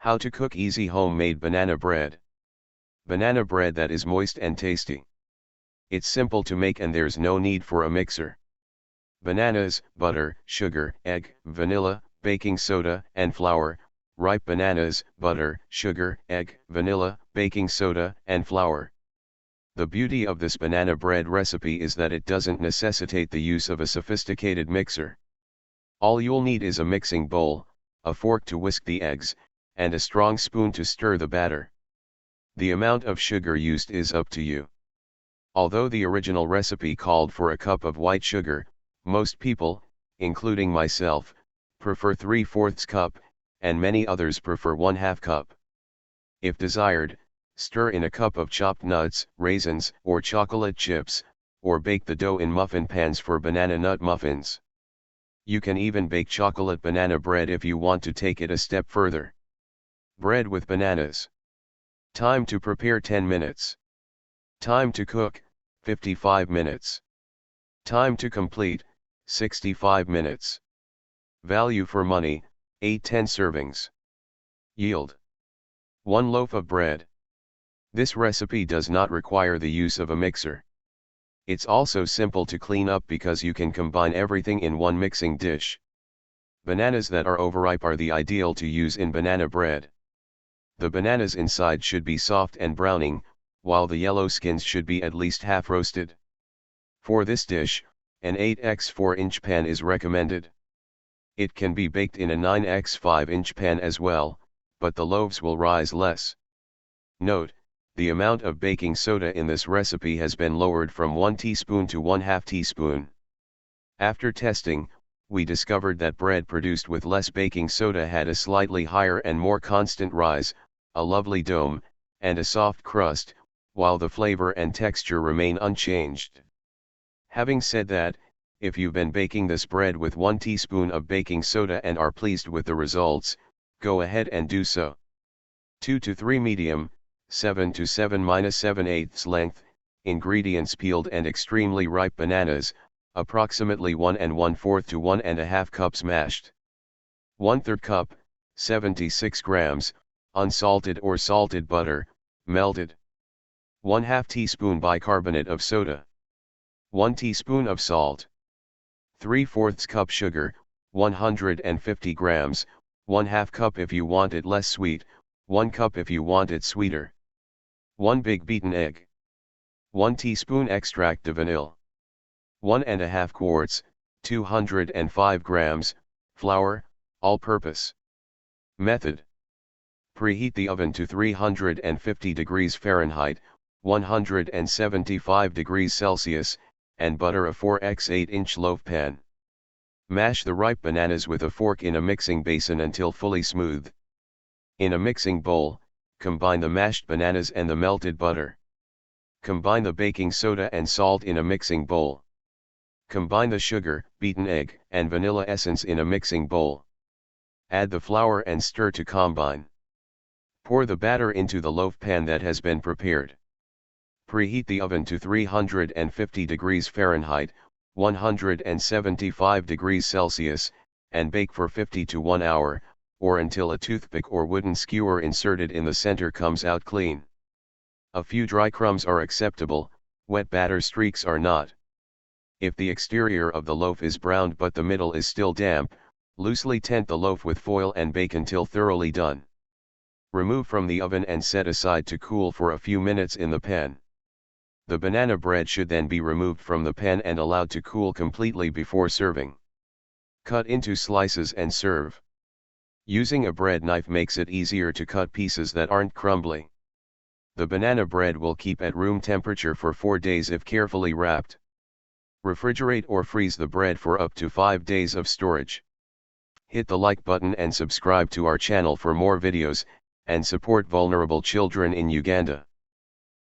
How to cook easy homemade banana bread. Banana bread that is moist and tasty. It's simple to make and there's no need for a mixer. Bananas, butter, sugar, egg, vanilla, baking soda, and flour. Ripe bananas, butter, sugar, egg, vanilla, baking soda, and flour. The beauty of this banana bread recipe is that it doesn't necessitate the use of a sophisticated mixer. All you'll need is a mixing bowl, a fork to whisk the eggs, and a strong spoon to stir the batter. The amount of sugar used is up to you. Although the original recipe called for a cup of white sugar, most people, including myself, prefer 3/4 cup, and many others prefer 1/2 cup. If desired, stir in a cup of chopped nuts, raisins, or chocolate chips, or bake the dough in muffin pans for banana nut muffins. You can even bake chocolate banana bread if you want to take it a step further. Bread with bananas. Time to prepare 10 minutes. Time to cook, 55 minutes. Time to complete, 65 minutes. Value for money, 8-10 servings. Yield. 1 loaf of bread. This recipe does not require the use of a mixer. It's also simple to clean up because you can combine everything in one mixing dish. Bananas that are overripe are the ideal to use in banana bread. The bananas inside should be soft and browning, while the yellow skins should be at least half roasted. For this dish, an 8x4-inch pan is recommended. It can be baked in a 9x5-inch pan as well, but the loaves will rise less. Note, the amount of baking soda in this recipe has been lowered from 1 teaspoon to 1/2 teaspoon. After testing, we discovered that bread produced with less baking soda had a slightly higher and more constant rise, a lovely dome, and a soft crust, while the flavor and texture remain unchanged. Having said that, if you've been baking this bread with 1 teaspoon of baking soda and are pleased with the results, go ahead and do so. 2 to 3 medium, 7 to 7-7/8 length, ingredients: peeled and extremely ripe bananas, approximately 1 1/4 to 1½ cups mashed. 1/3 cup, 76 grams, unsalted or salted butter, melted. 1/2 teaspoon bicarbonate of soda. 1 teaspoon of salt. 3/4 cup sugar, 150 grams, 1/2 cup if you want it less sweet, 1 cup if you want it sweeter. 1 big beaten egg. 1 teaspoon extract de vanille. 1½ quarts, 205 grams, flour, all-purpose. Method. Preheat the oven to 350 degrees Fahrenheit, 175 degrees Celsius, and butter a 4x8-inch loaf pan. Mash the ripe bananas with a fork in a mixing basin until fully smooth. In a mixing bowl, combine the mashed bananas and the melted butter. Combine the baking soda and salt in a mixing bowl. Combine the sugar, beaten egg, and vanilla essence in a mixing bowl. Add the flour and stir to combine. Pour the batter into the loaf pan that has been prepared. Preheat the oven to 350 degrees Fahrenheit, 175 degrees Celsius, and bake for 50 to 1 hour, or until a toothpick or wooden skewer inserted in the center comes out clean. A few dry crumbs are acceptable, wet batter streaks are not. If the exterior of the loaf is browned but the middle is still damp, loosely tent the loaf with foil and bake until thoroughly done. Remove from the oven and set aside to cool for a few minutes in the pan. The banana bread should then be removed from the pan and allowed to cool completely before serving. Cut into slices and serve. Using a bread knife makes it easier to cut pieces that aren't crumbly. The banana bread will keep at room temperature for 4 days if carefully wrapped. Refrigerate or freeze the bread for up to 5 days of storage. Hit the like button and subscribe to our channel for more videos, and support vulnerable children in Uganda.